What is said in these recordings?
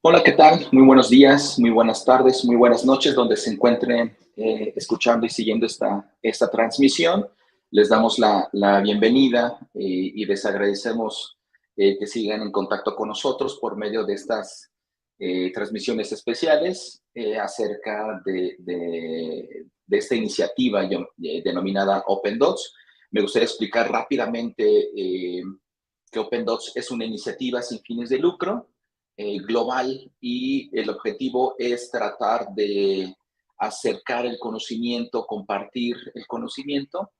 Hola, ¿qué tal? Muy buenos días, muy buenas tardes, muy buenas noches, donde se encuentren escuchando y siguiendo esta transmisión. Les damos la bienvenida y les agradecemos que sigan en contacto con nosotros por medio de estas transmisiones especiales acerca de esta iniciativa denominada OpenDots. Me gustaría explicar rápidamente que OpenDots es una iniciativa sin fines de lucro global y el objetivo es tratar de acercar el conocimiento, compartir el conocimiento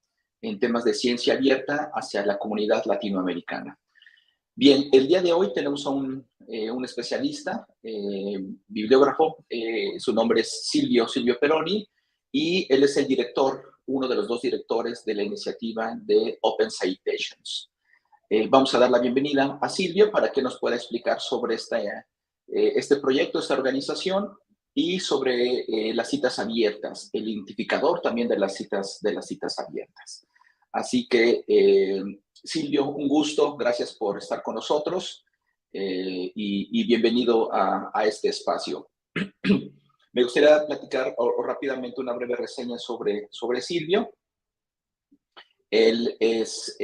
en temas de ciencia abierta hacia la comunidad latinoamericana. Bien, el día de hoy tenemos a un especialista, bibliógrafo, su nombre es Silvio Peroni, y él es el director, uno de los dos directores de la iniciativa de OpenCitations. Vamos a dar la bienvenida a Silvio para que nos pueda explicar sobre este proyecto, esta organización y sobre las citas abiertas, el identificador también de las citas abiertas. Así que, Silvio, un gusto, gracias por estar con nosotros y bienvenido a este espacio. Me gustaría platicar rápidamente una breve reseña sobre Silvio. Él es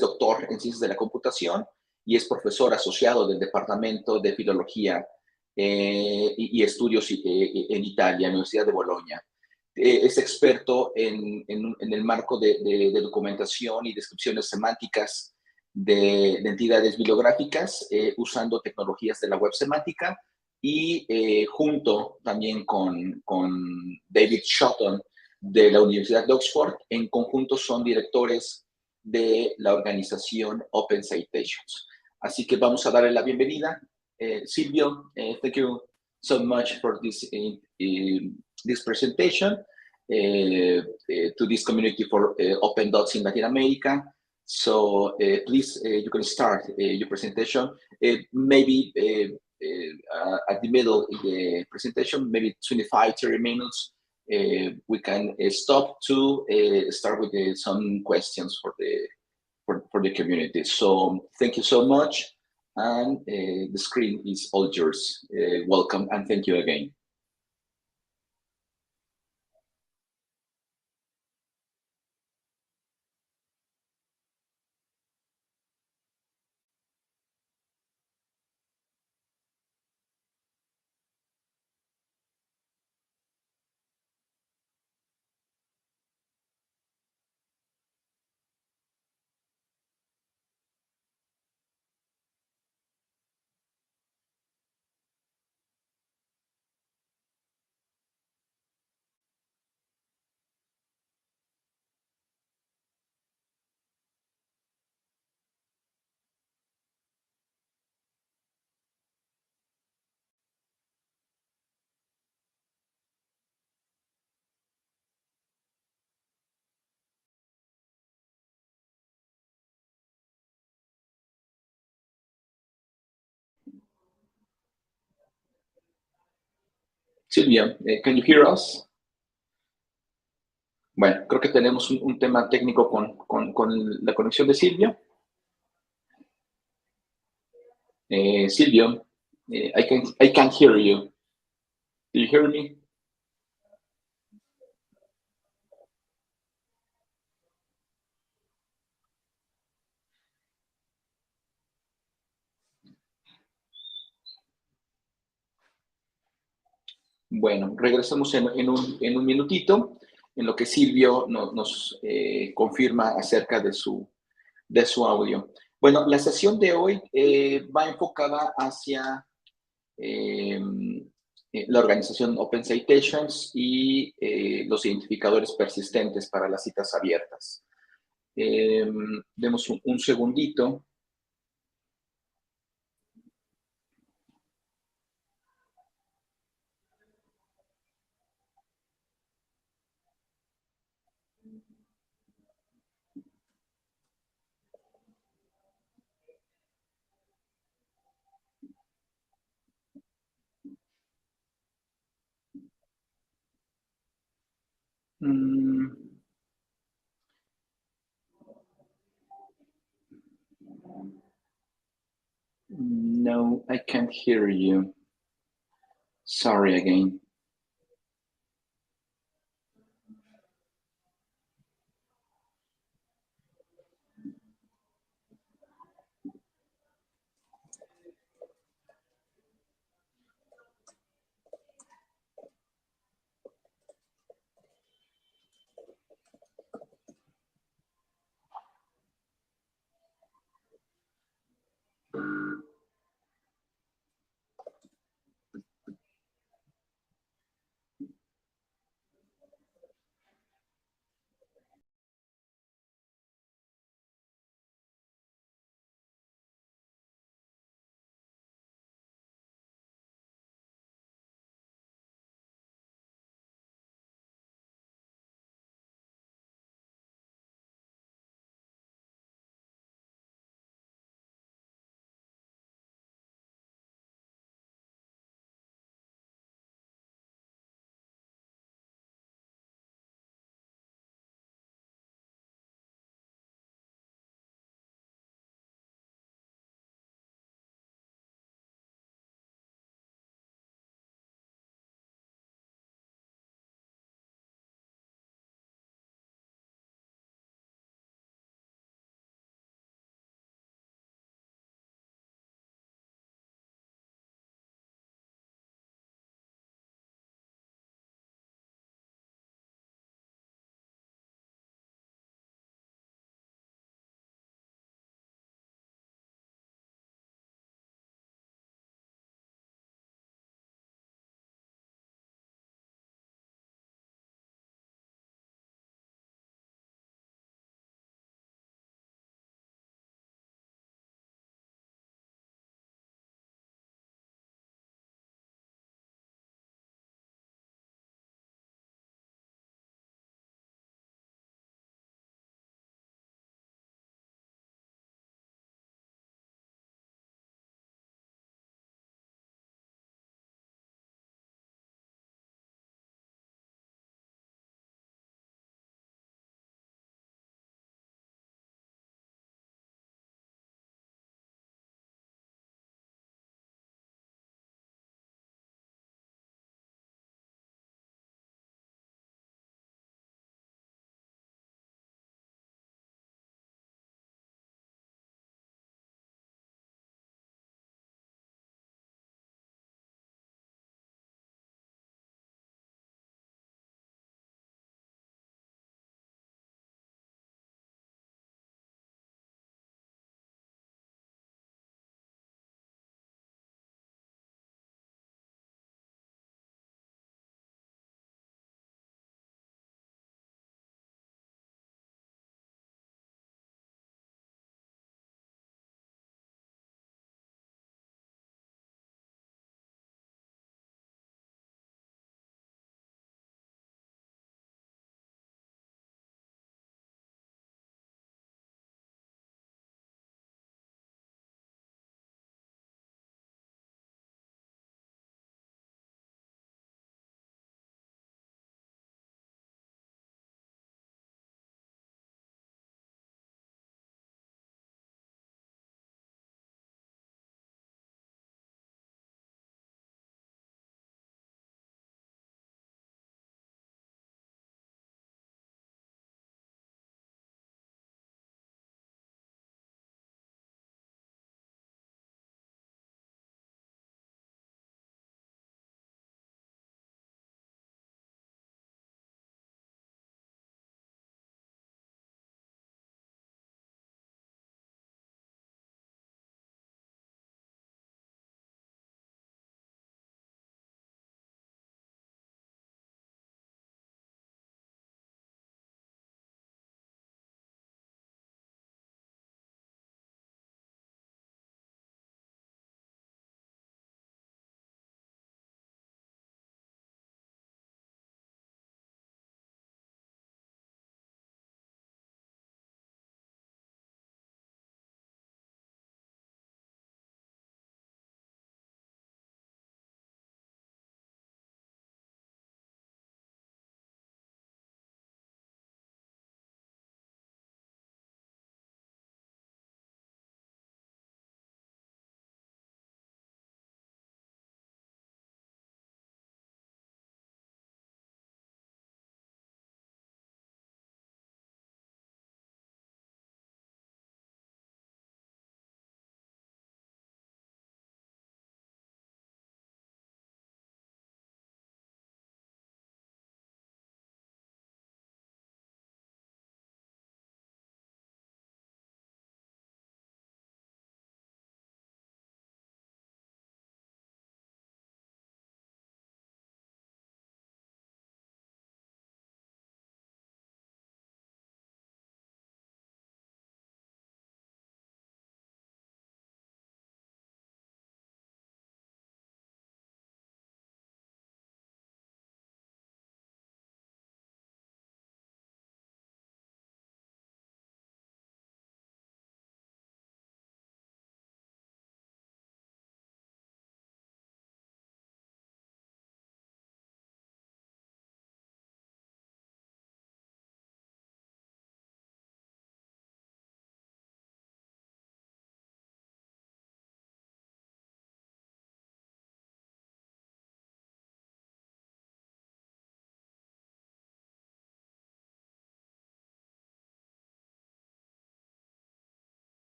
doctor en Ciencias de la Computación y es profesor asociado del Departamento de Filología y Estudios en Italia, en la Universidad de Bologna. Es experto en el marco de documentación y descripciones semánticas de entidades bibliográficas usando tecnologías de la web semántica y junto también con David Shotton, de la Universidad de Oxford, en conjunto son directores de la organización OpenCitations. Así que vamos a darle la bienvenida. Silvio, thank you so much for this presentation to this community for OpenDots in Latin America. So please, you can start your presentation. Maybe at the middle of the presentation, maybe 25, 30 minutes, we can stop to start with some questions for the community. So thank you so much, and the screen is all yours. Welcome, and thank you again. Silvia, can you hear us? Bueno, creo que tenemos un tema técnico con la conexión de Silvio. Silvio, I can't hear you. Do you hear me? Bueno, regresamos en un minutito. en lo que Silvio nos confirma acerca de su audio. Bueno, la sesión de hoy va enfocada hacia la organización OpenCitations y los identificadores persistentes para las citas abiertas. Demos un segundito. No, I can't hear you. Sorry again.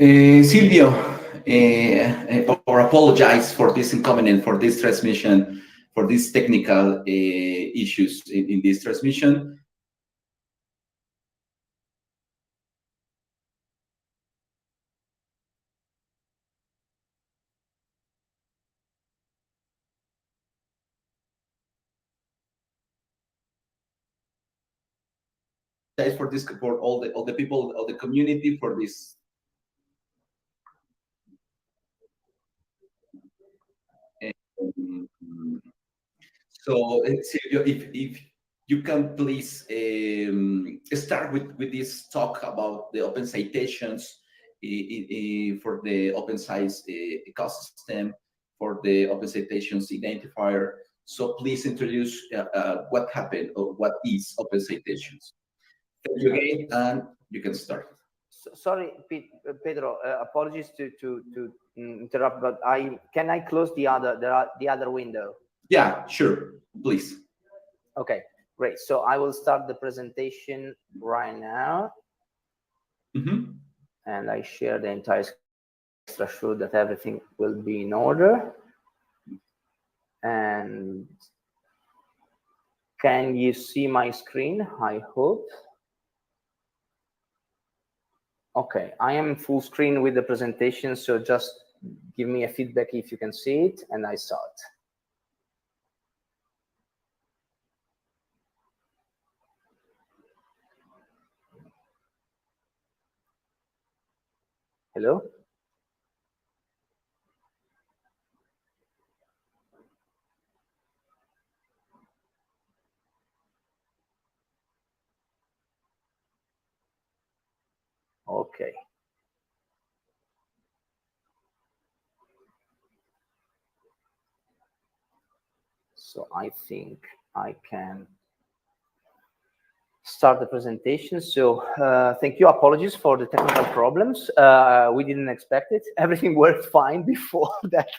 Silvio, or apologize for this inconvenience, for this transmission, for these technical issues in this transmission. For this, for all the people, all the community, for this. So, Silvio, if you can please start with this talk about the open citations for the open science ecosystem, for the open citations identifier. So please introduce what happened or what is open citations. Thank you again, and you can start. Sorry, Pedro. Apologies to interrupt, but can I close the other window? Yeah, sure. Please. Okay, great. So I will start the presentation right now, and I share the entire screen to assure that everything will be in order. And can you see my screen? I hope. Okay, I am full screen with the presentation, so just give me a feedback if you can see it, and I start. Hello? Okay. So I think I can start the presentation. So thank you. Apologies for the technical problems. We didn't expect it. Everything worked fine before. That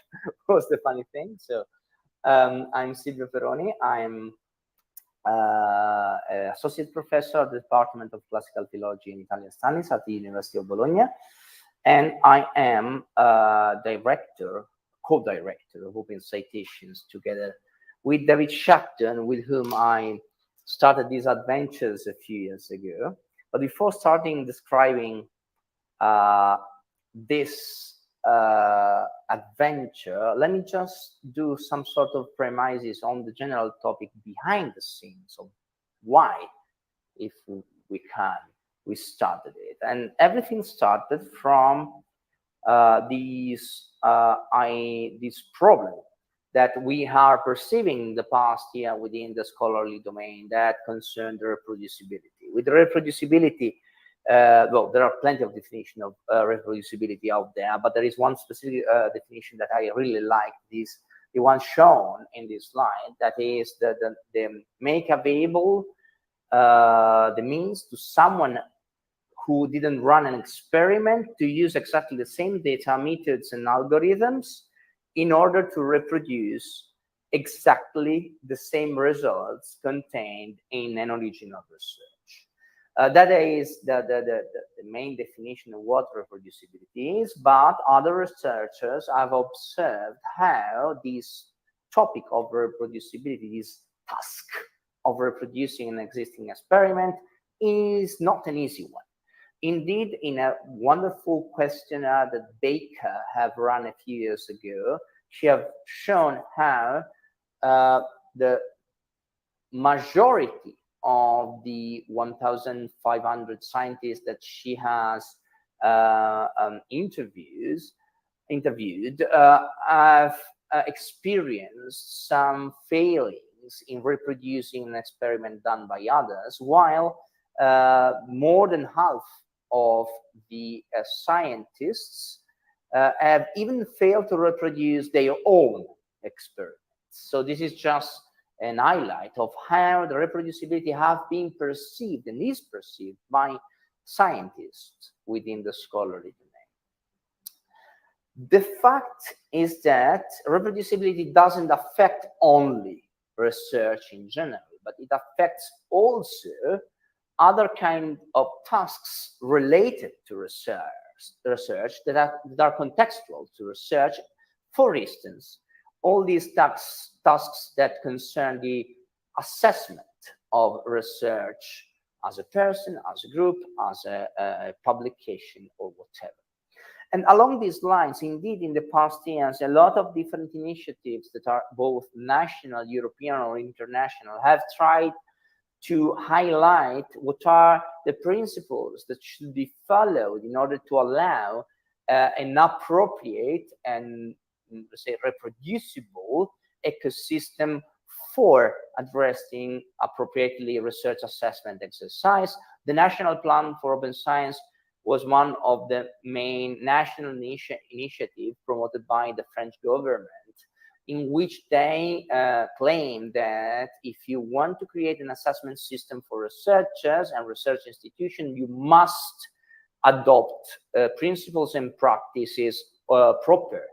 was the funny thing. So I'm Silvio Peroni. I'm associate professor at the Department of Classical Philology and Italian Studies at the University of Bologna. And I am director, co-director of OpenCitations together with David Shapton, with whom I started these adventures a few years ago. But before starting describing this adventure, let me just do some sort of premises on the general topic behind the scenes of why, if we can, we started it. And everything started from this problem that we are perceiving in the past year within the scholarly domain that concerned reproducibility. With reproducibility, well, there are plenty of definitions of reproducibility out there, but there is one specific definition that I really like, the one shown in this slide, that is the make available the means to someone who didn't run an experiment to use exactly the same data, methods, and algorithms in order to reproduce exactly the same results contained in an original research. That is the main definition of what reproducibility is, but other researchers have observed how this topic of reproducibility, this task of reproducing an existing experiment, is not an easy one. Indeed, in a wonderful questionnaire that Baker have run a few years ago, she have shown how the majority of the 1,500 scientists that she has interviewed have experienced some failings in reproducing an experiment done by others, while more than half of the scientists have even failed to reproduce their own experiments. So this is just an highlight of how the reproducibility have been perceived and is perceived by scientists within the scholarly domain. The fact is that reproducibility doesn't affect only research in general, but it affects also other kind of tasks related to research that are contextual to research. For instance, all these tasks that concern the assessment of research as a person, as a group, as a publication, or whatever. And along these lines, indeed, in the past years, a lot of different initiatives that are both national, European, or international have tried to highlight what are the principles that should be followed in order to allow an appropriate and, let's say, reproducible ecosystem for addressing appropriately research assessment exercise. The National Plan for Open Science was one of the main national initiatives promoted by the French government, in which they claim that if you want to create an assessment system for researchers and research institutions, you must adopt principles and practices proper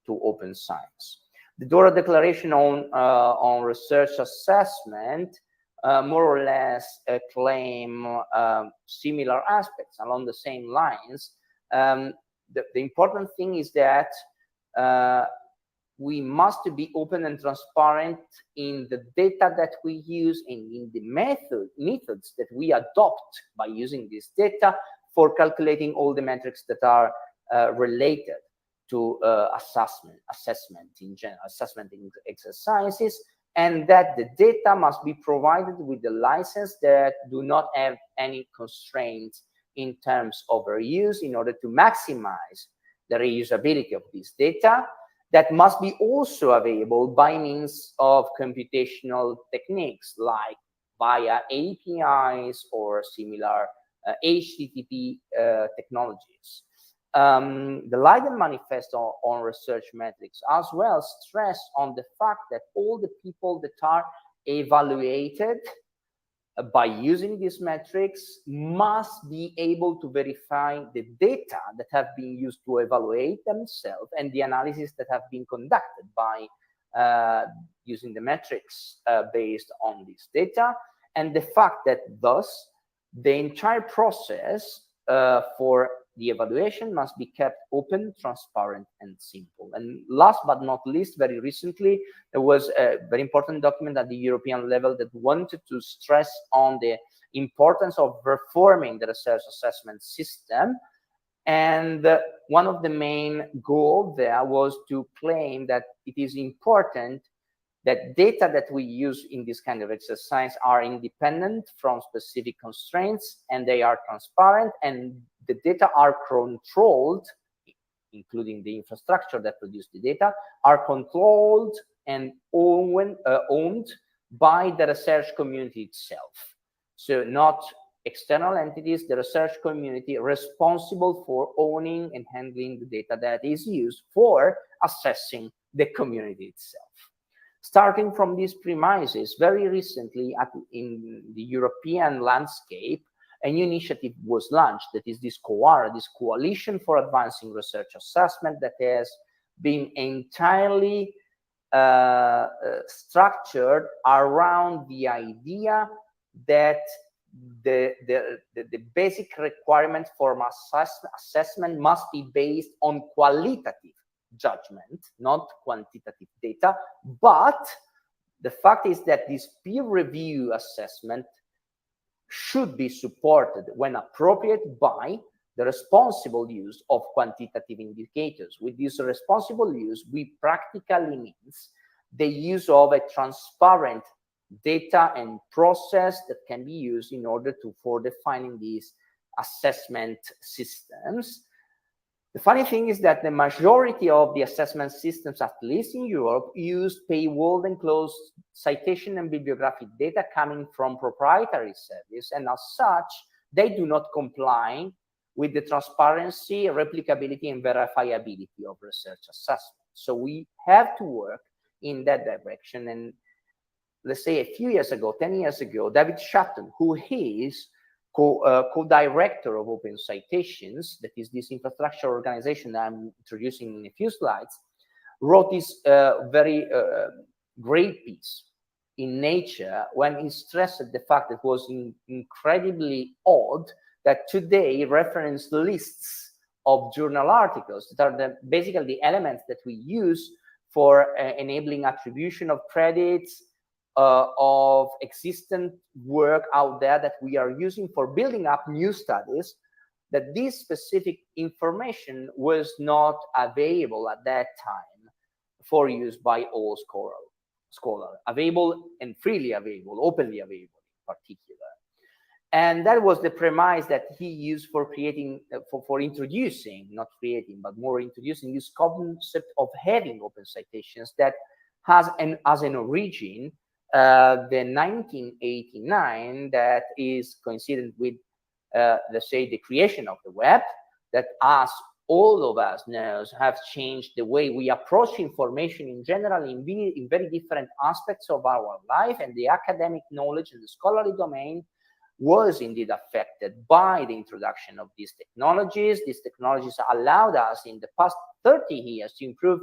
to open science. The Dora Declaration on research assessment more or less claim similar aspects along the same lines. The important thing is that we must be open and transparent in the data that we use and in the methods that we adopt by using this data for calculating all the metrics that are related to assessment in general, assessment exercises, and that the data must be provided with the license that do not have any constraints in terms of reuse in order to maximize the reusability of this data. That must be also available by means of computational techniques like via APIs or similar HTTP technologies. The Leiden Manifesto on research metrics as well stress on the fact that all the people that are evaluated by using these metrics must be able to verify the data that have been used to evaluate themselves and the analysis that have been conducted by using the metrics based on this data, and the fact that thus the entire process for the evaluation must be kept open, transparent, and simple. And last but not least, very recently, there was a very important document at the European level that wanted to stress on the importance of reforming the research assessment system. And one of the main goals there was to claim that it is important that data that we use in this kind of exercise are independent from specific constraints, and they are transparent, and the data are controlled, including the infrastructure that produces the data, are controlled and owned by the research community itself. So not external entities, the research community responsible for owning and handling the data that is used for assessing the community itself. Starting from these premises, very recently in the European landscape, a new initiative was launched, that is this COAR, this Coalition for Advancing Research Assessment, that has been entirely structured around the idea that the basic requirement for assessment must be based on qualitative judgment, not quantitative data. But the fact is that this peer review assessment should be supported when appropriate by the responsible use of quantitative indicators. With this responsible use, we practically means the use of a transparent data and process that can be used in order for defining these assessment systems. The funny thing is that the majority of the assessment systems, at least in Europe, use paywalled and closed citation and bibliographic data coming from proprietary service, and as such, they do not comply with the transparency, replicability, and verifiability of research assessment. So we have to work in that direction. And let's say a few years ago, 10 years ago, David Shatton, who is co-director of OpenCitations, that is this infrastructure organization that I'm introducing in a few slides, wrote this very great piece in Nature when he stressed the fact that it was incredibly odd that today reference lists of journal articles that are basically the elements that we use for enabling attribution of credits of existent work out there that we are using for building up new studies, that this specific information was not available at that time for use by all scholars, available and freely available, openly available in particular. And that was the premise that he used for creating, for introducing, not creating, but more introducing this concept of having open citations that has as an origin the 1989 that is coincident with, let's say, the creation of the web, that as all of us knows have changed the way we approach information in general in very different aspects of our life, and the academic knowledge and the scholarly domain was indeed affected by the introduction of these technologies. These technologies allowed us in the past 30 years to improve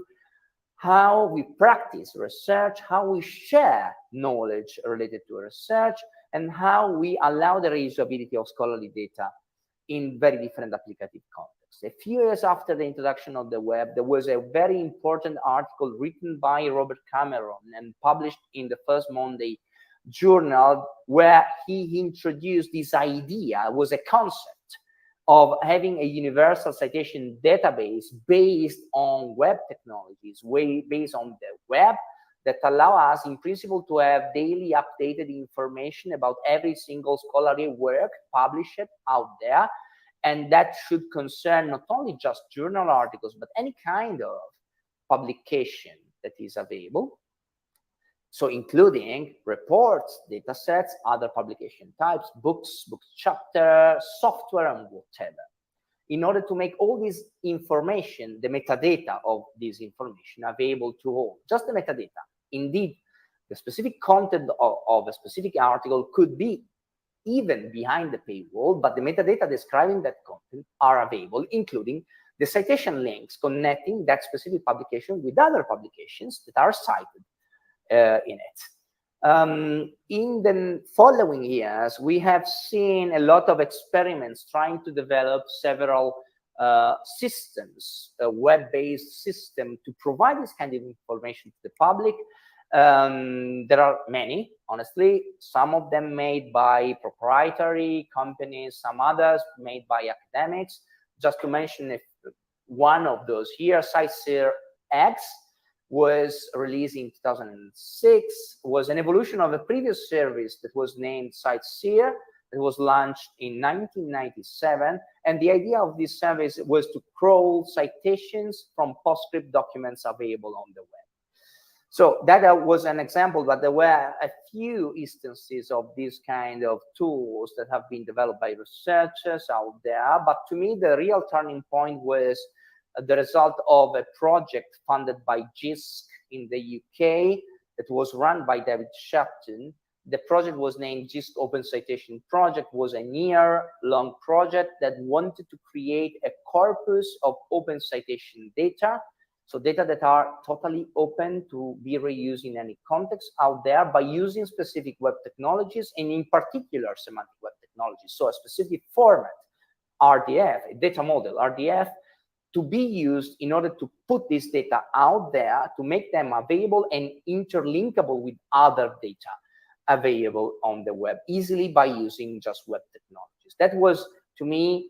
how we practice research, how we share knowledge related to research, and how we allow the reusability of scholarly data in very different applicative contexts. A few years after the introduction of the web, there was a very important article written by Robert Cameron and published in the First Monday Journal, where he introduced this idea, was a concept of having a universal citation database based on web technologies, based on the web, that allow us in principle to have daily updated information about every single scholarly work published out there. And that should concern not only just journal articles, but any kind of publication that is available. So including reports, data sets, other publication types, books, book chapter, software, and whatever. In order to make all this information, the metadata of this information available to all, just the metadata. Indeed, the specific content of a specific article could be even behind the paywall, but the metadata describing that content are available, including the citation links connecting that specific publication with other publications that are cited in it. In the following years, we have seen a lot of experiments trying to develop several systems, a web-based system to provide this kind of information to the public. There are many, honestly, some of them made by proprietary companies, some others made by academics. Just to mention one of those here, CDMX, was released in 2006, was an evolution of a previous service that was named CiteSeer. It was launched in 1997, and the idea of this service was to crawl citations from PostScript documents available on the web. So that was an example, but there were a few instances of these kind of tools that have been developed by researchers out there. But to me, the real turning point was the result of a project funded by JISC in the UK that was run by David Shapton. The project was named JISC Open Citation Project, was a year-long project that wanted to create a corpus of open citation data, so data that are totally open to be reused in any context out there by using specific web technologies, and in particular semantic web technologies. So a specific format, RDF, a data model, RDF, to be used in order to put this data out there, to make them available and interlinkable with other data available on the web easily by using just web technologies. That was, to me,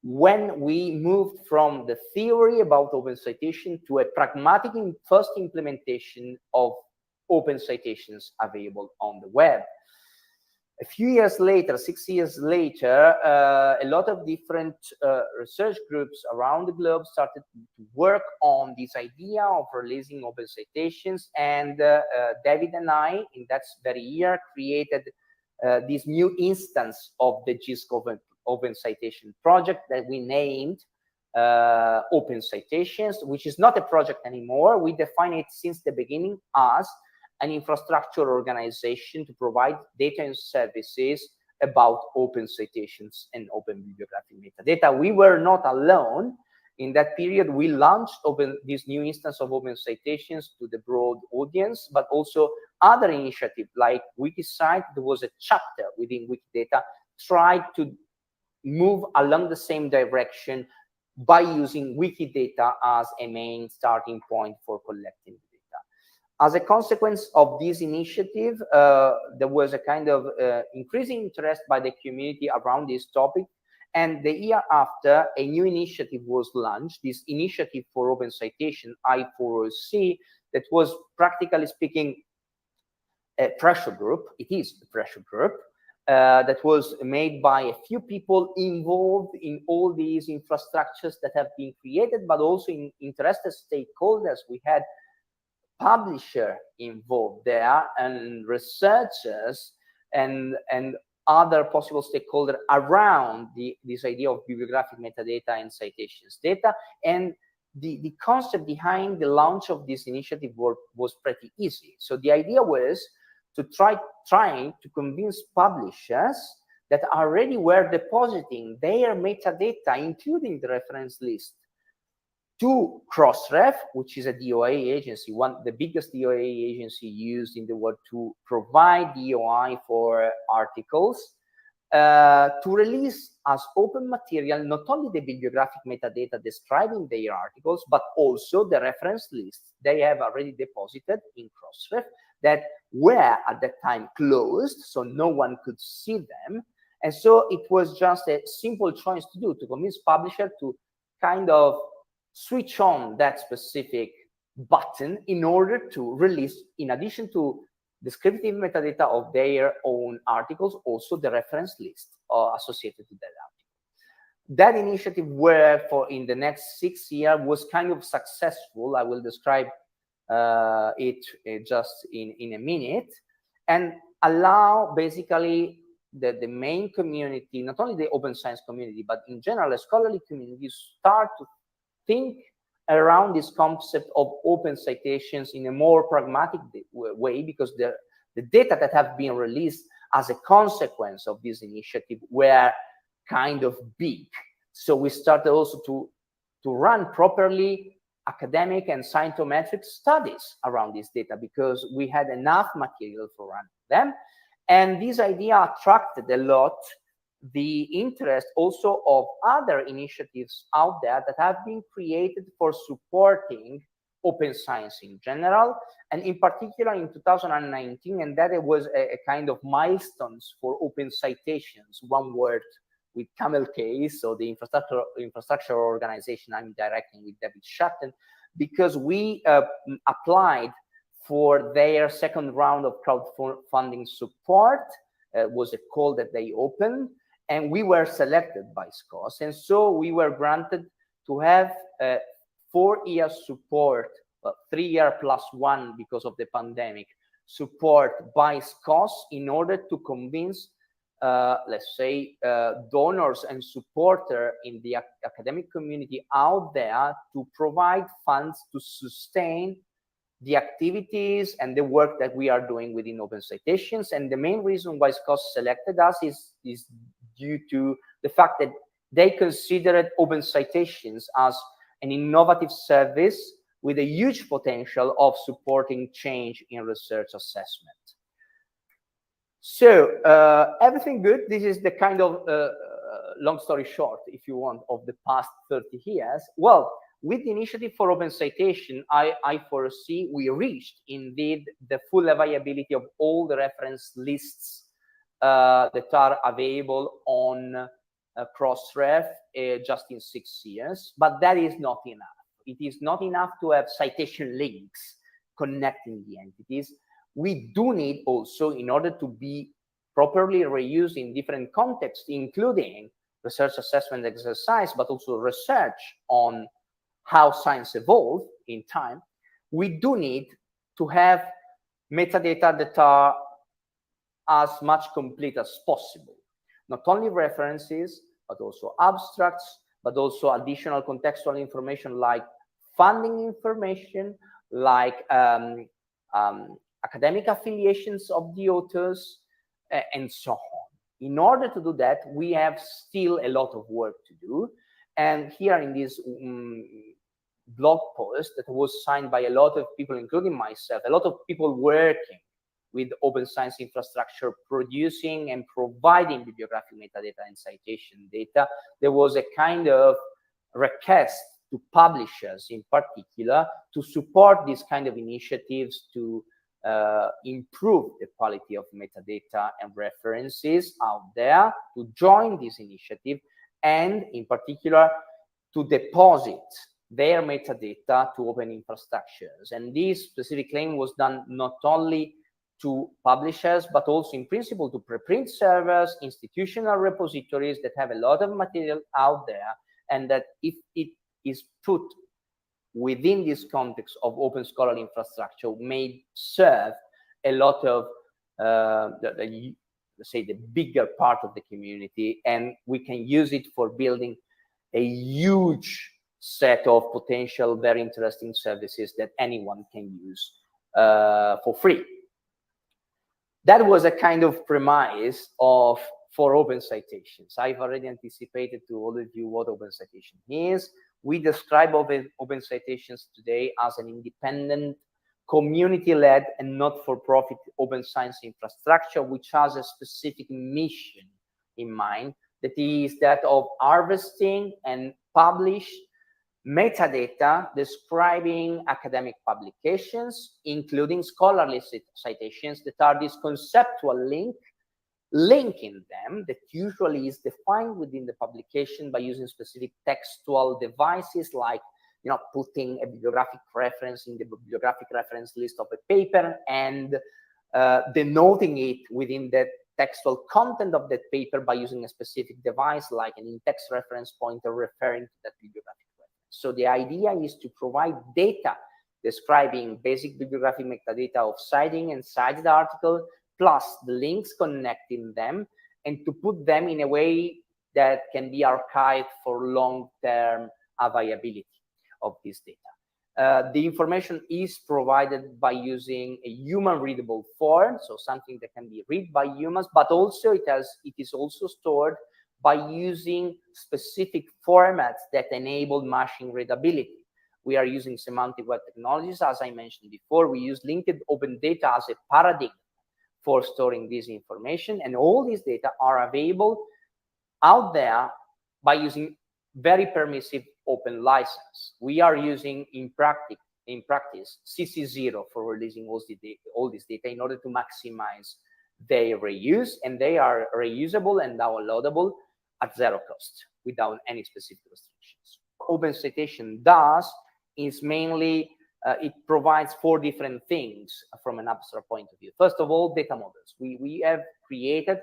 when we moved from the theory about open citation to a pragmatic first implementation of open citations available on the web. A few years later, 6 years later, a lot of different research groups around the globe started to work on this idea of releasing open citations, and David and I, in that very year, created this new instance of the JISC Open Citation Project that we named Open Citations, which is not a project anymore. We define it since the beginning as an infrastructure organization to provide data and services about open citations and open bibliographic metadata. We were not alone. In that period, we launched this new instance of open citations to the broad audience, but also other initiatives like Wikisite, there was a chapter within Wikidata, tried to move along the same direction by using Wikidata as a main starting point for collecting data. As a consequence of this initiative, there was a kind of increasing interest by the community around this topic. And the year after, a new initiative was launched, this initiative for open citation, I4OC, that was practically speaking a pressure group. It is a pressure group that was made by a few people involved in all these infrastructures that have been created, but also in interested stakeholders. We had publisher involved there and researchers and other possible stakeholders around this idea of bibliographic metadata and citations data. And the concept behind the launch of this initiative was pretty easy. So the idea was to trying to convince publishers that already were depositing their metadata, including the reference list, to Crossref, which is a DOI agency, the biggest DOI agency used in the world to provide DOI for articles, to release as open material not only the bibliographic metadata describing their articles, but also the reference lists they have already deposited in Crossref that were at that time closed, so no one could see them. And so it was just a simple choice to do, to convince publisher to kind of switch on that specific button in order to release, in addition to descriptive metadata of their own articles, also the reference list associated with that article. That initiative, where for in the next 6 years, was kind of successful. I will describe it just in a minute, and allow basically the main community, not only the open science community, but in general, a scholarly community, start to think around this concept of open citations in a more pragmatic way, because the data that have been released as a consequence of this initiative were kind of big. So we started also to run properly academic and scientometric studies around this data, because we had enough material for running them. And this idea attracted a lot the interest also of other initiatives out there that have been created for supporting open science in general, and in particular in 2019, and that it was a kind of milestones for open citations, one word with camel case, so the infrastructure organization I'm directing with David Shatton, because we applied for their second round of crowdfunding support. Was a call that they opened, and we were selected by SCOS. And so we were granted to have 4 years support, 3 year plus 1 because of the pandemic, support by SCOS in order to convince, let's say, donors and supporters in the academic community out there to provide funds to sustain the activities and the work that we are doing within open citations. And the main reason why SCOS selected us is due to the fact that they considered open citations as an innovative service with a huge potential of supporting change in research assessment. So everything good. This is the kind of long story short, if you want, of the past 30 years. Well, with the initiative for open citation, I foresee we reached indeed the full availability of all the reference lists that are available on Crossref just in 6 years, but that is not enough. It is not enough to have citation links connecting the entities. We do need also, in order to be properly reused in different contexts, including research assessment exercise, but also research on how science evolved in time, we do need to have metadata that are as much complete as possible. Not only references, but also abstracts, but also additional contextual information like funding information, like academic affiliations of the authors, and so on. In order to do that, we have still a lot of work to do. And here in this blog post that was signed by a lot of people, including myself, a lot of people working with open science infrastructure producing and providing bibliographic metadata and citation data, there was a kind of request to publishers in particular to support these kind of initiatives to improve the quality of metadata and references out there, to join this initiative, and in particular to deposit their metadata to open infrastructures. And this specific claim was done not only to publishers, but also in principle to preprint servers, institutional repositories that have a lot of material out there, and that if it is put within this context of open scholarly infrastructure may serve a lot of, let's say, the bigger part of the community, and we can use it for building a huge set of potential very interesting services that anyone can use for free. That was a kind of premise for open citations. I've already anticipated to all of you what open citation is. We describe open citations today as an independent, community-led and not-for-profit open science infrastructure, which has a specific mission in mind, that is that of harvesting and publish metadata describing academic publications, including scholarly citations that are this conceptual linking them, that usually is defined within the publication by using specific textual devices, like putting a bibliographic reference in the bibliographic reference list of a paper and denoting it within the textual content of that paper by using a specific device like an in-text reference pointer referring to that bibliographic reference. So the idea is to provide data describing basic bibliographic metadata of citing and cited article, plus the links connecting them, and to put them in a way that can be archived for long-term availability of this data. The information is provided by using a human-readable form, so something that can be read by humans, but also it is also stored by using specific formats that enable machine readability. We are using semantic web technologies, as I mentioned before. We use linked open data as a paradigm for storing this information, and all these data are available out there by using very permissive open license. We are using in practice CC0 for releasing all this data in order to maximize their reuse, and they are reusable and downloadable at zero cost without any specific restrictions. Open Citation does is mainly it provides 4 different things from an abstract point of view. First of all, data models. We have created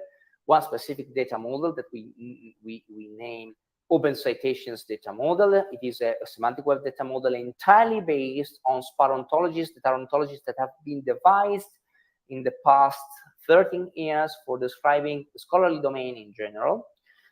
one specific data model that we name Open Citations data model. It is a semantic web data model entirely based on sparse ontologies that have been devised in the past 13 years for describing the scholarly domain in general.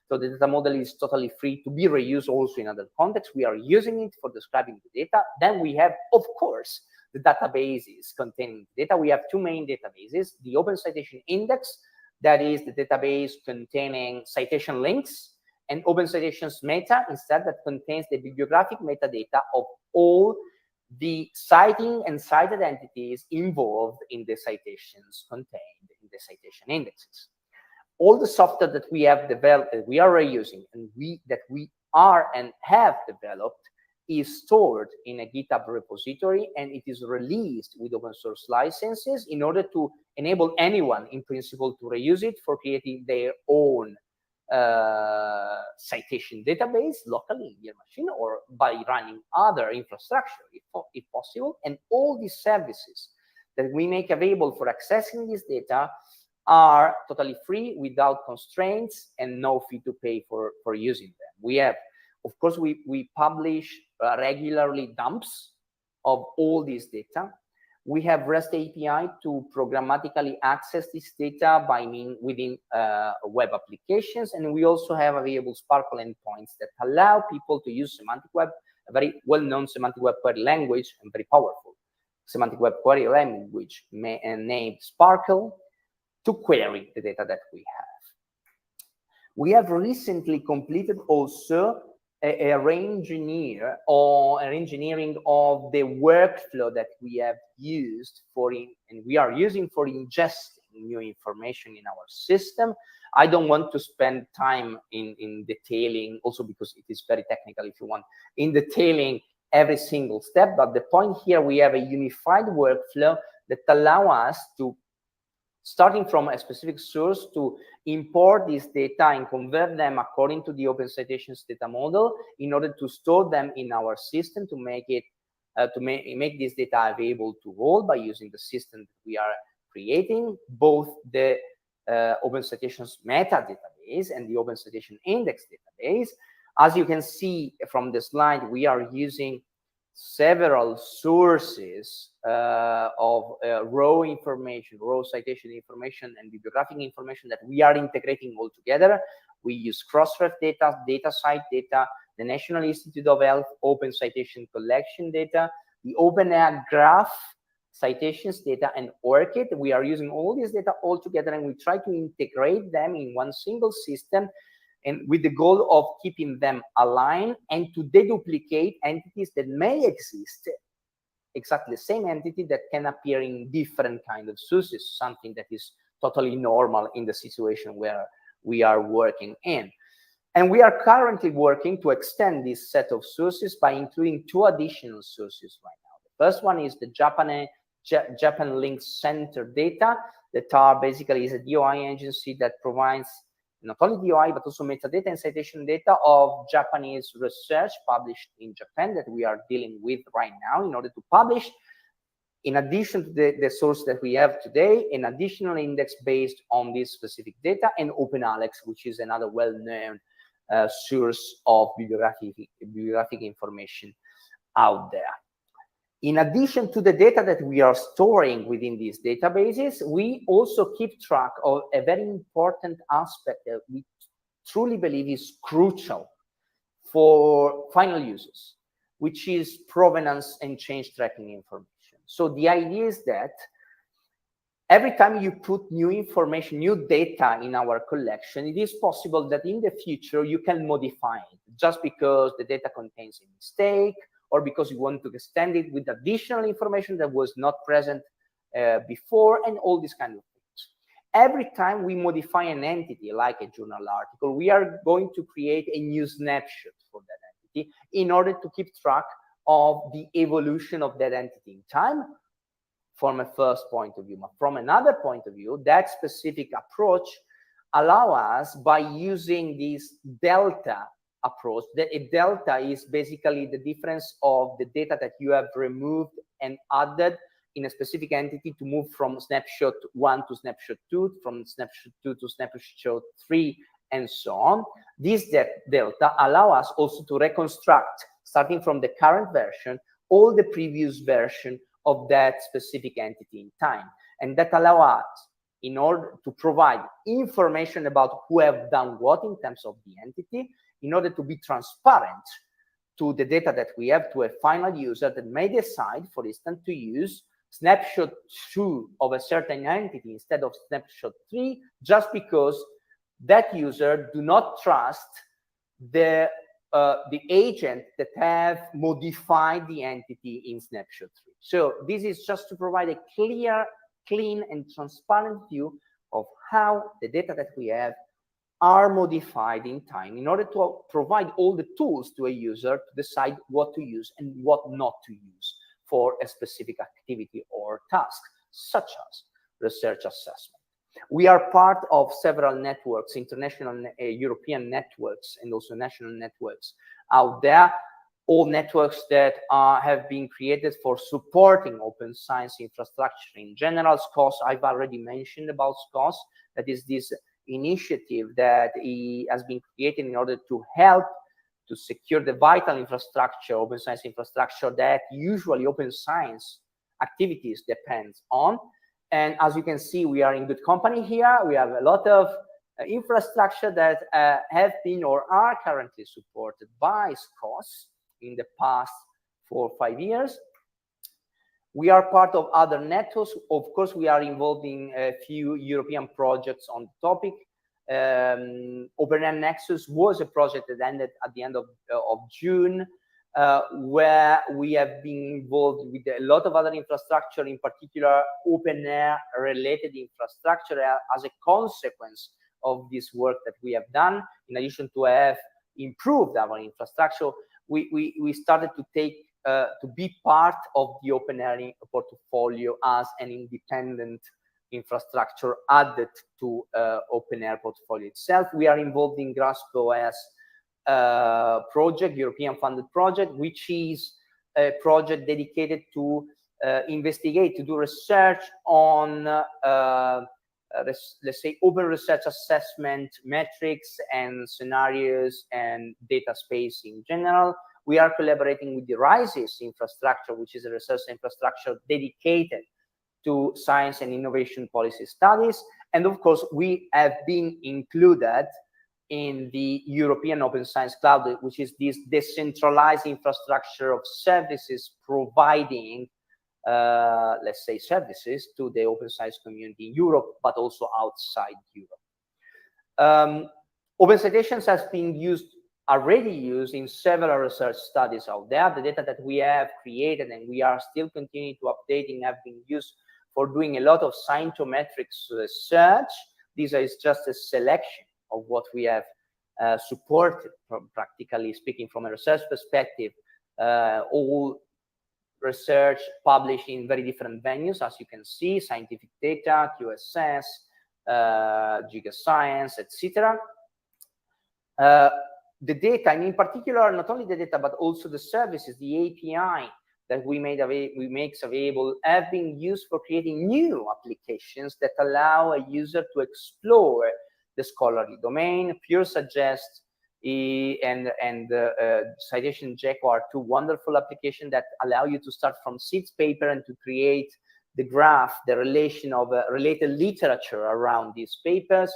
So the data model is totally free to be reused also in other contexts. We are using it for describing the data. Then we have, of course, the databases containing the data. We have 2 main databases: the Open Citation Index, that is the database containing citation links, and Open Citations Meta, instead, that contains the bibliographic metadata of all the citing and cited entities involved in the citations contained in the citation indexes. All the software that we have developed, that we are reusing, and that we are and have developed, is stored in a GitHub repository, and it is released with open source licenses in order to enable anyone, in principle, to reuse it for creating their own citation database locally in their machine, or by running other infrastructure, if possible. And all these services that we make available for accessing this data are totally free, without constraints, and no fee to pay for using them. We have, of course, we publish regularly dumps of all this data. We have REST API to programmatically access this data within web applications, and we also have available Sparkle endpoints that allow people to use semantic web, a very well-known semantic web query language and very powerful semantic web query language named Sparkle, to query the data that we have. We have recently completed also a re-engineer or an engineering of the workflow that we have used and we are using for ingesting new information in our system. I don't want to spend time in detailing, also because it is very technical if you want, in detailing every single step. But the point here, we have a unified workflow that allow us to, starting from a specific source, to import this data and convert them according to the OpenCitations data model in order to store them in our system to make it, make this data available to roll by using the system that we are creating, both the OpenCitations meta database and the OpenCitation index database. As you can see from the slide, we are using several sources of raw information, raw citation information, and bibliographic information that we are integrating all together. We use Crossref data, DataCite data, the National Institute of Health Open Citation Collection data, the OpenAir Graph citations data, and ORCID. We are using all this data all together, and we try to integrate them in one single system, and with the goal of keeping them aligned and to deduplicate entities that may exist, exactly the same entity that can appear in different kind of sources, something that is totally normal in the situation where we are working in. And we are currently working to extend this set of sources by including two additional sources right now. The first one is the Japan Link Center data that are basically is a DOI agency that provides not only DOI, but also metadata and citation data of Japanese research published in Japan that we are dealing with right now in order to publish, in addition to the source that we have today, an additional index based on this specific data, and OpenAlex, which is another well-known source of bibliographic information out there. In addition to the data that we are storing within these databases, we also keep track of a very important aspect that we truly believe is crucial for final users, which is provenance and change tracking information. So the idea is that every time you put new information, new data in our collection, it is possible that in the future you can modify it just because the data contains a mistake, or because you want to extend it with additional information that was not present before, and all these kind of things. Every time we modify an entity, like a journal article, we are going to create a new snapshot for that entity in order to keep track of the evolution of that entity in time, from a first point of view. But from another point of view, that specific approach allows us, by using this delta approach, that a delta is basically the difference of the data that you have removed and added in a specific entity to move from snapshot 1 to snapshot 2, from snapshot 2 to snapshot 3, and so on. This delta allow us also to reconstruct, starting from the current version, all the previous version of that specific entity in time. And that allow us, in order to provide information about who have done what in terms of the entity, in order to be transparent to the data that we have to a final user that may decide, for instance, to use snapshot 2 of a certain entity instead of snapshot 3, just because that user do not trust the agent that have modified the entity in snapshot 3. So this is just to provide a clear, clean, and transparent view of how the data that we have are modified in time, in order to provide all the tools to a user to decide what to use and what not to use for a specific activity or task, such as research assessment. We are part of several networks, international, European networks, and also national networks out there, all networks that have been created for supporting open science infrastructure in general. SCOS, I've already mentioned about SCOS, that is this initiative that has been created in order to help to secure the vital infrastructure, open science infrastructure, that usually open science activities depends on. And as you can see, we are in good company here. We have a lot of infrastructure that have been or are currently supported by SCOS in the past 4 or 5 years. We are part of other networks. Of course, we are involved in a few European projects on the topic. OpenAir Nexus was a project that ended at the end of June, where we have been involved with a lot of other infrastructure, in particular OpenAir related infrastructure, as a consequence of this work that we have done. In addition to have improved our infrastructure, we started to take to be part of the OpenAir portfolio as an independent infrastructure added to OpenAir portfolio itself. We are involved in GraspOS project, European funded project, which is a project dedicated to investigate, to do research on let's say open research assessment metrics and scenarios and data space in general. We are collaborating with the RISES infrastructure, which is a research infrastructure dedicated to science and innovation policy studies. And of course, we have been included in the European Open Science Cloud, which is this decentralized infrastructure of services providing, let's say, services to the open science community in Europe, but also outside Europe. Open Citations has been already used in several research studies out there. The data that we have created and we are still continuing to updating have been used for doing a lot of scientometrics research. These is just a selection of what we have supported, from practically speaking, from a research perspective. All research published in very different venues, as you can see: scientific data, QSS, GigaScience, etc. The data, and in particular, not only the data, but also the services, the API that we make available, have been used for creating new applications that allow a user to explore the scholarly domain. Pure Suggest and Citation Gecko are two wonderful applications that allow you to start from seeds paper and to create the graph, the relation of related literature around these papers.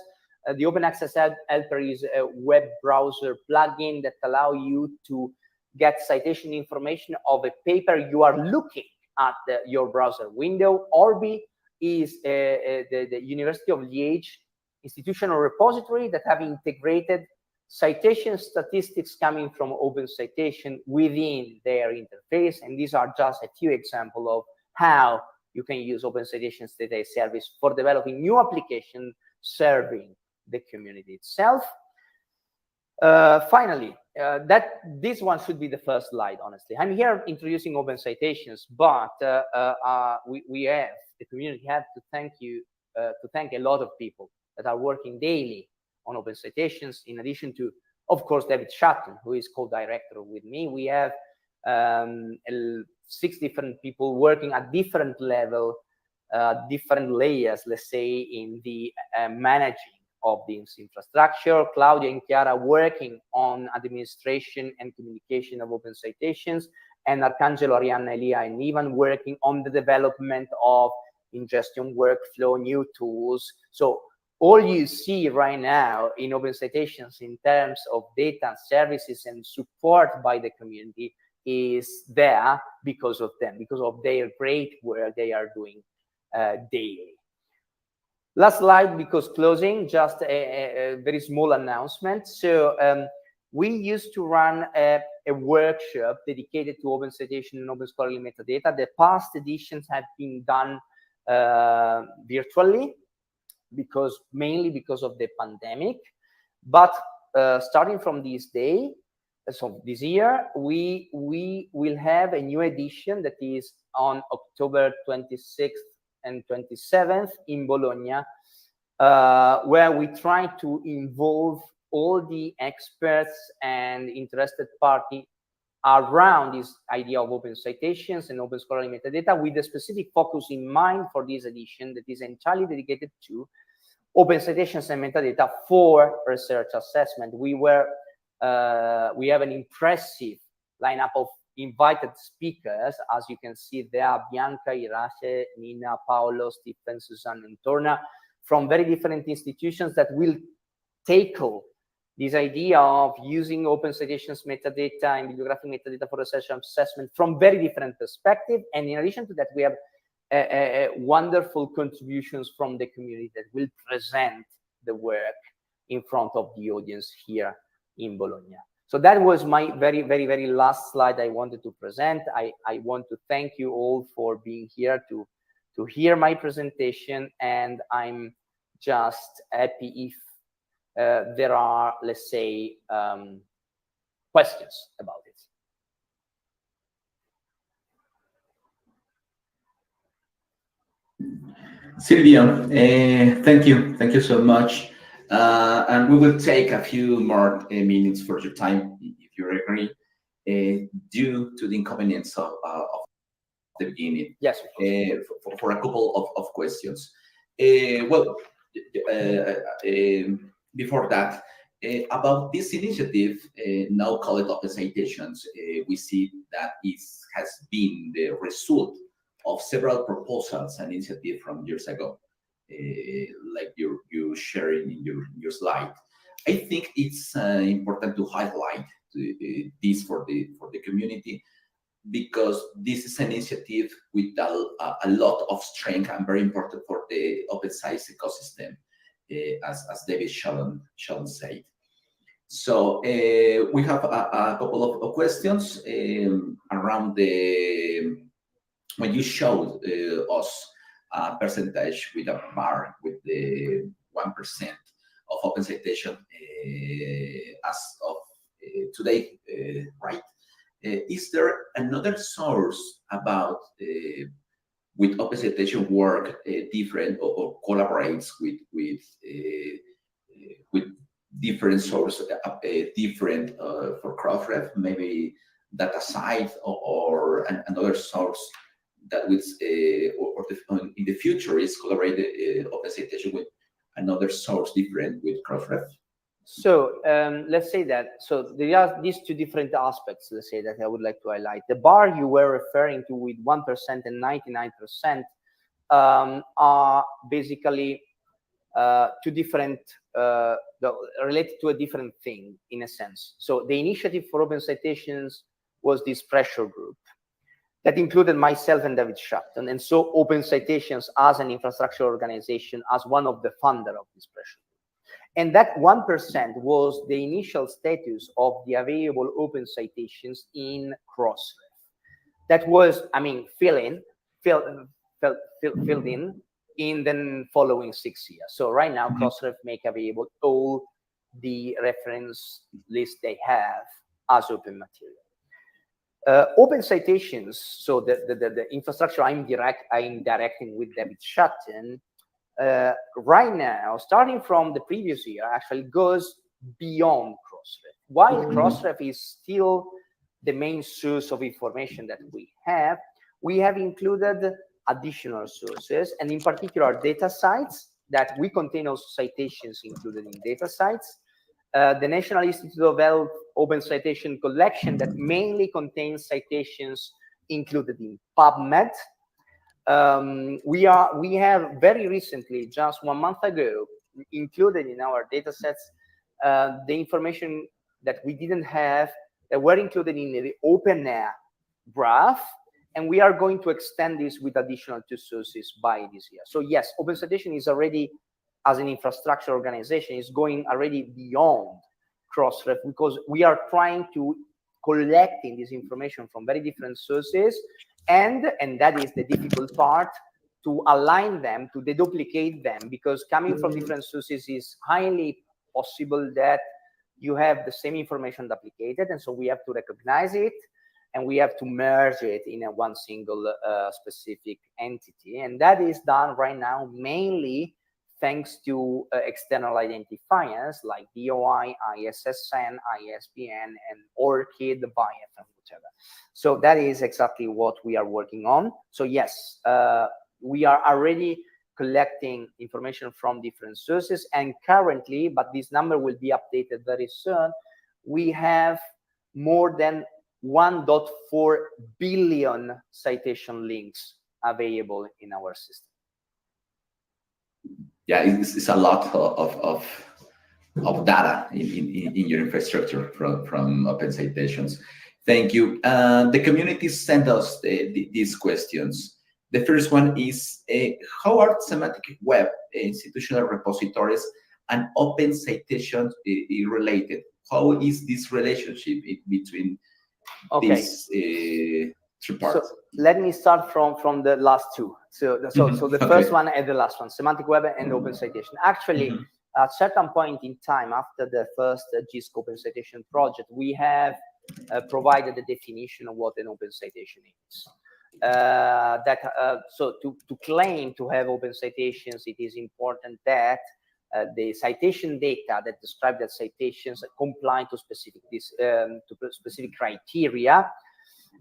The Open Access Helper is a web browser plugin that allows you to get citation information of a paper you are looking at your browser window. Orbi is the University of Liège institutional repository that have integrated citation statistics coming from Open Citation within their interface. And these are just a few examples of how you can use Open Citations data service for developing new applications serving the community itself. Finally, this one should be the first slide, honestly. I'm here introducing Open Citations, but we have, the community have to thank a lot of people that are working daily on Open Citations, in addition to, of course, David Shatton, who is co-director with me. We have 6 different people working at different level, different layers, let's say, in the managing of this infrastructure. Claudia and Chiara working on administration and communication of Open Citations, and Arcangelo, Arianna, Elia, and Ivan working on the development of ingestion workflow, new tools. So all you see right now in Open Citations in terms of data, services, and support by the community is there because of them, because of their great work they are doing daily. Last slide, because closing, just a very small announcement. So we used to run a workshop dedicated to Open Citation and Open Scholarly Metadata. The past editions have been done virtually, mainly because of the pandemic. But starting from this day, so this year, we will have a new edition that is on October 26th and 27th in Bologna, where we try to involve all the experts and interested parties around this idea of Open Citations and Open Scholarly Metadata, with a specific focus in mind for this edition that is entirely dedicated to Open Citations and Metadata for research assessment. We have an impressive lineup of invited speakers, as you can see there: Bianca, Irace, Nina, Paolo, Stephen, Susanne, and Torna, from very different institutions that will tackle this idea of using Open Citations metadata and bibliographic metadata for research assessment from very different perspectives. And in addition to that, we have wonderful contributions from the community that will present the work in front of the audience here in Bologna. So that was my very last slide I wanted to present. I want to thank you all for being here to hear my presentation, and I'm just happy if there are, let's say, questions about it. Silvio, thank you so much. And we will take a few more minutes for your time, if you agree, due to the inconvenience of the beginning. Yes, for a couple of questions. Before that, about this initiative, now called OpenCitations, we see that it has been the result of several proposals and initiatives from years ago, like you sharing in your slide. I think it's important to highlight this for the community, because this is an initiative with a lot of strength and very important for the open science ecosystem, as David Sheldon said. So we have a couple of questions around when you showed us a percentage with a bar with the 1% of open citation as of today, right? Is there another source about with open citation work different or collaborates with different sources, different for Crossref, maybe DataCite or another source that with in the future is collaborated open citation with another source different with Crossref? So let's say that, so there are these two different aspects, let's say, that I would like to highlight. The bar you were referring to with 1% and 99% are basically two different, related to a different thing in a sense. So the initiative for open citations was this pressure group that included myself and David Shapton. And so Open Citations as an infrastructure organization, as one of the funders of this pressure group. And that 1% was the initial status of the available open citations in Crossref. That was, I mean, filled in the following 6 years. So right now, Crossref make available all the reference list they have as open material. Open citations, so the infrastructure I'm directing with David Shapton, right now, starting from the previous year, actually goes beyond Crossref. While Crossref is still the main source of information that we have included additional sources, and in particular data sites that we contain also citations included in data sites. The National Institute of Health Open Citation Collection that mainly contains citations included in PubMed. We have very recently, just 1 month ago, included in our data sets the information that we didn't have, that were included in the OpenAir graph, and we are going to extend this with additional 2 sources by this year. So yes, Open Citation is already, as an infrastructure organization, is going already beyond Crossref, because we are trying to collecting this information from very different sources, and that is the difficult part, to align them, to deduplicate them, because coming from different sources is highly possible that you have the same information duplicated, and so we have to recognize it, and we have to merge it in one single specific entity, and that is done right now mainly thanks to external identifiers like DOI, ISSN, ISBN, and ORCID, BIF, and whatever. So that is exactly what we are working on. So yes, we are already collecting information from different sources, and currently, but this number will be updated very soon, we have more than 1.4 billion citation links available in our system. Yeah, it's a lot of data in your infrastructure from Open Citations. Thank you. The community sent us these questions. The first one is, how are semantic web institutional repositories and open citations related. How is this relationship between these three parts? So let me start from the last two. So the first one and the last one, semantic web and open citation. Actually, at certain point in time after the first GISC open citation project, we have provided the definition of what an open citation is. So to claim to have open citations, it is important that the citation data that describe that citations comply to specific criteria.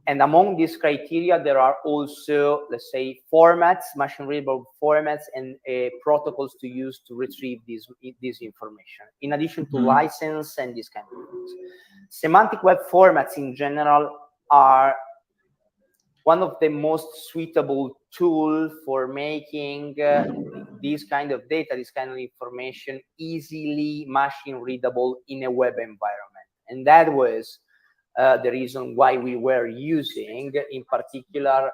And among these criteria, there are also, let's say, formats, machine readable formats, and protocols to use to retrieve this information, in addition to license and these kind of things. Semantic web formats in general are one of the most suitable tools for making this kind of data, this kind of information easily machine readable in a web environment. And that was the reason why we were using, in particular,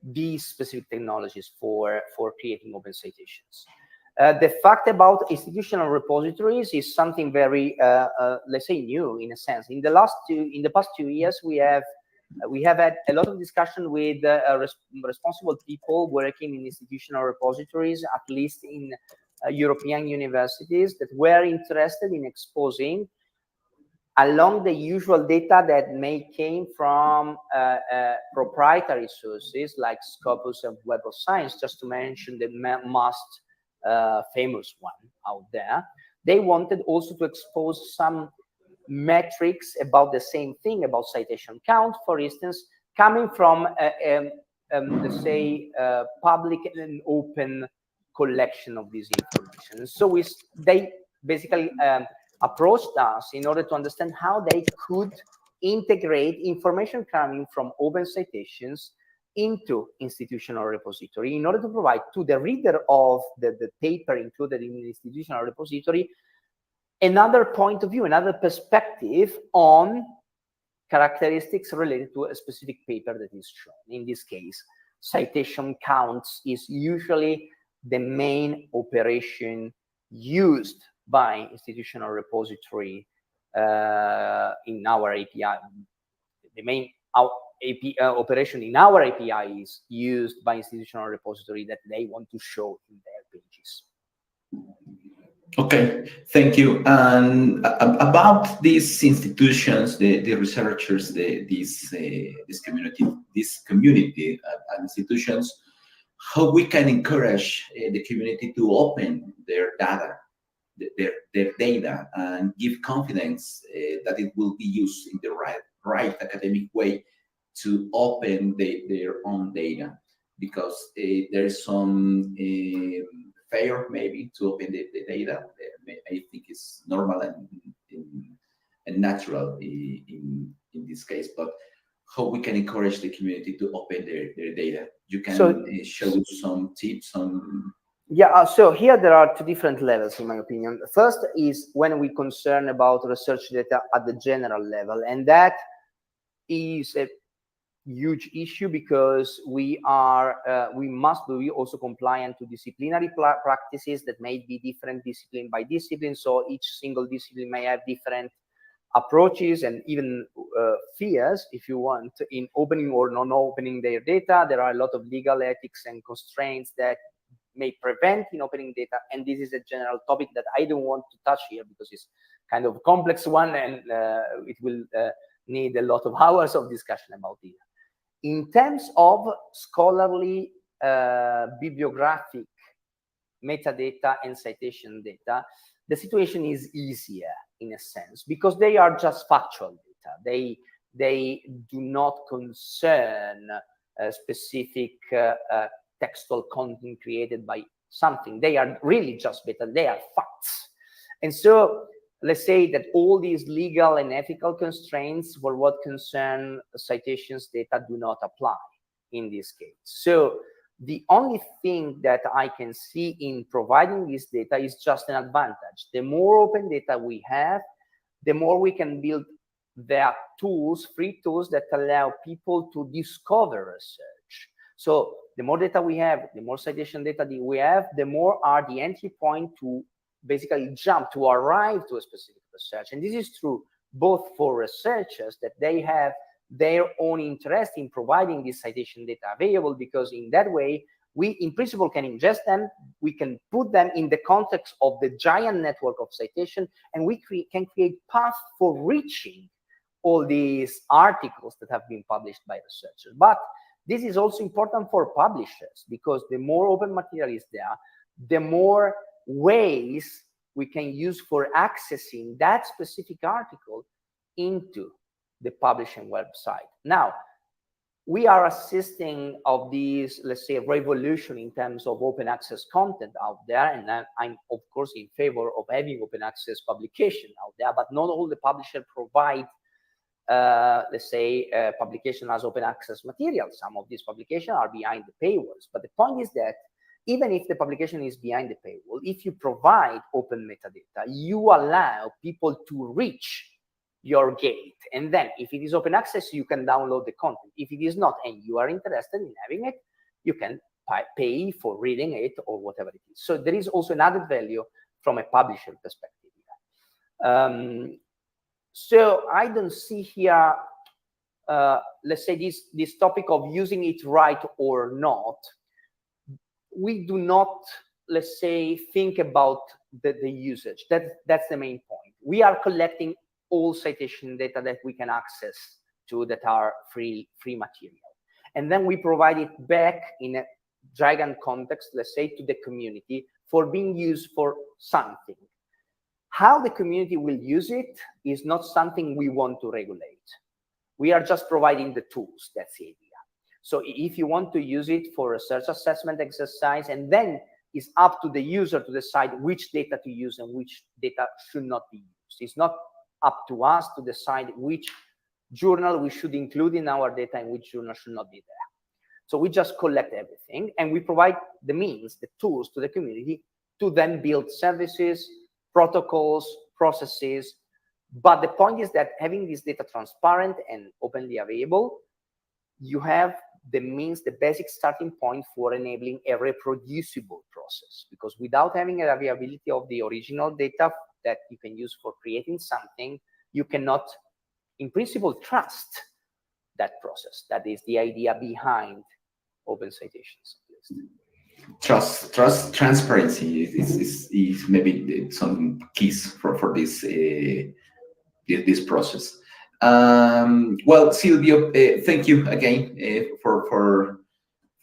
these specific technologies for creating open citations. The fact about institutional repositories is something very, let's say, new in a sense. In the past 2 years, we have had a lot of discussion with responsible people working in institutional repositories, at least in European universities, that were interested in exposing, along the usual data that may came from proprietary sources like Scopus and Web of Science, just to mention the most famous one out there. They wanted also to expose some metrics about the same thing, about citation count, for instance, coming from, let's say, public and open collection of this information. So they basically approached us in order to understand how they could integrate information coming from open citations into institutional repository in order to provide to the reader of the paper included in the institutional repository another point of view, another perspective on characteristics related to a specific paper that is shown. In this case, citation counts is usually the main operation used by institutional repository in our API. The main operation in our API is used by institutional repository that they want to show in their pages. Okay, thank you. And about these institutions, the researchers, this community institutions, how we can encourage the community to open their data, their data, and give confidence that it will be used in the right academic way to open their own data, because there is some fear maybe to open the data. I think it's normal and natural in this case, but how we can encourage the community to open their data? You can show some tips on. Yeah, so here there are two different levels, in my opinion. First is when we concern about research data at the general level, and that is a huge issue because we must be also compliant to disciplinary practices that may be different discipline by discipline. So each single discipline may have different approaches and even fears, if you want, in opening or non-opening their data. There are a lot of legal ethics and constraints that may prevent in opening data, and this is a general topic that I don't want to touch here because it's kind of a complex one, and it will need a lot of hours of discussion about it. In terms of scholarly bibliographic metadata and citation data, the situation is easier in a sense because they are just factual data. They do not concern specific textual content created by something. They are really just data. They are facts. And so let's say that all these legal and ethical constraints for what concern citations data do not apply in this case. So the only thing that I can see in providing this data is just an advantage. The more open data we have, the more we can build their tools, free tools that allow people to discover research. So the more data we have, the more citation data we have, the more are the entry point to basically jump, to arrive to a specific research. And this is true both for researchers, that they have their own interest in providing this citation data available, because in that way, we in principle can ingest them, we can put them in the context of the giant network of citation, and we can create paths for reaching all these articles that have been published by researchers. But this is also important for publishers, because the more open material is there, the more ways we can use for accessing that specific article into the publishing website. Now, we are assisting of these, let's say, revolution in terms of open access content out there. And I'm of course in favor of having open access publication out there, but not all the publishers provide, let's say, publication as open access material. Some of these publications are behind the paywalls. But the point is that even if the publication is behind the paywall, if you provide open metadata, you allow people to reach your gate. And then if it is open access, you can download the content. If it is not, and you are interested in having it, you can pay for reading it or whatever it is. So there is also an added value from a publisher perspective. So I don't see here, let's say, this topic of using it right or not. We do not, let's say, think about the usage. That's the main point. We are collecting all citation data that we can access to that are free material. And then we provide it back in a giant context, let's say, to the community for being used for something. How the community will use it is not something we want to regulate. We are just providing the tools, that's the idea. So if you want to use it for research assessment exercise, and then it's up to the user to decide which data to use and which data should not be used. It's not up to us to decide which journal we should include in our data and which journal should not be there. So we just collect everything, and we provide the means, the tools to the community to then build services, protocols, processes. But the point is that having this data transparent and openly available, you have the means, the basic starting point for enabling a reproducible process. Because without having an availability of the original data that you can use for creating something, you cannot, in principle, trust that process. That is the idea behind open citations. Trust, transparency is maybe some keys for this this process. Well, Silvio, thank you again for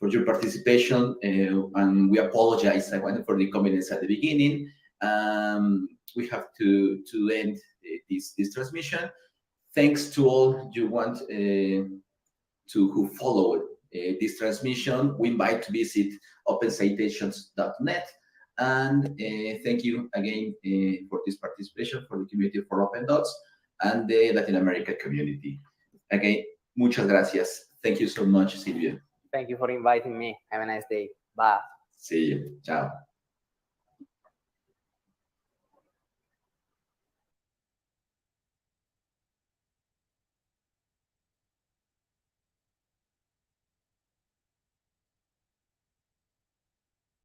your participation, and we apologize for the inconvenience at the beginning. We have to end this transmission. Thanks to all you want who followed this transmission. We invite to visit OpenCitations.net, and thank you again for this participation for the community for OpenDots and the Latin America community. Again, muchas gracias. Thank you so much, Silvio. Thank you for inviting me. Have a nice day. Bye. See you. Ciao.